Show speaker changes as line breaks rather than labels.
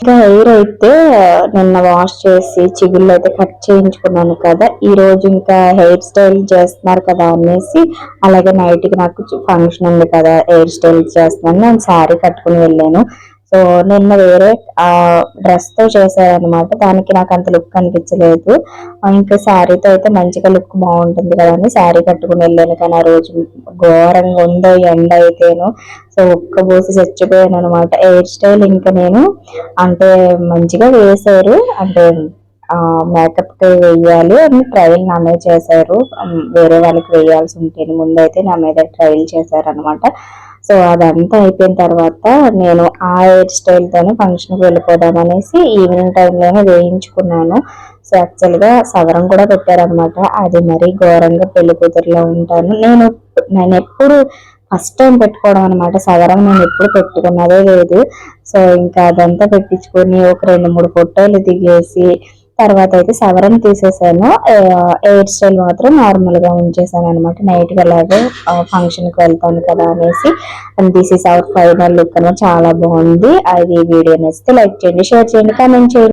ఇంకా హెయిర్ అయితే నిన్న వాష్ చేసి చిగుళ్ళు అయితే కట్ చేయించుకున్నాను కదా. ఈ రోజు ఇంకా హెయిర్ స్టైల్ చేస్తున్నారు కదా అనేసి, అలాగే నైట్ కి నాకు ఫంక్షన్ ఉంది కదా, హెయిర్ స్టైల్ చేస్తున్నాను. నేను శారీ కట్టుకుని వెళ్ళాను. సో నిన్న వేరే డ్రెస్ తో చేశారనమాట. దానికి నాకు అంత లుక్ అనిపించలేదు. ఇంకా శారీతో అయితే మంచిగా లుక్ బాగుంటుంది కదా అని శారీ కట్టుకుని వెళ్ళాను. కానీ ఆ రోజు ఘోరంగా ఉందో ఎండ అయితేను. సో ఒక్కబోసి చచ్చిపోయాను అనమాట. హెయిర్ స్టైల్ ఇంకా నేను అంటే మంచిగా వేశారు, అంటే మేకప్ కి వేయాలి అని ట్రయల్ నా మీద చేశారు. వేరే వాళ్ళకి వేయాల్సి ఉంటేనే ముందైతే నా మీద ట్రయల్ చేశారనమాట. సో అదంతా అయిపోయిన తర్వాత నేను ఆ హెయిర్ స్టైల్ తోనే ఫంక్షన్ కి వెళ్ళిపోదాం అనేసి ఈవినింగ్ టైంలోనే వేయించుకున్నాను. సో యాక్చువల్ గా సవరం కూడా పెట్టారనమాట. అది మరీ ఘోరంగా పెళ్లి కూతురులో ఉంటాను నేను ఎప్పుడు ఫస్ట్ టైం పెట్టుకోవడం అనమాట. సవరం నేను ఎప్పుడు పెట్టుకున్నదే లేదు. సో ఇంకా అదంతా పెట్టించుకొని ఒక 2-3 ఫోటోలు దిగేసి తర్వాత అయితే సవరం తీసేసాను. హెయిర్ స్టైల్ మాత్రం నార్మల్ గా ఉంచేసాను అనమాట. నైట్ గా అలాగే ఫంక్షన్ కి వెళ్తాను కదా అనేసి. And this is our final look అనమాట. చాలా బాగుంది. అది వీడియో నచ్చితే లైక్ చేయండి, షేర్ చేయండి, కామెంట్ చేయండి.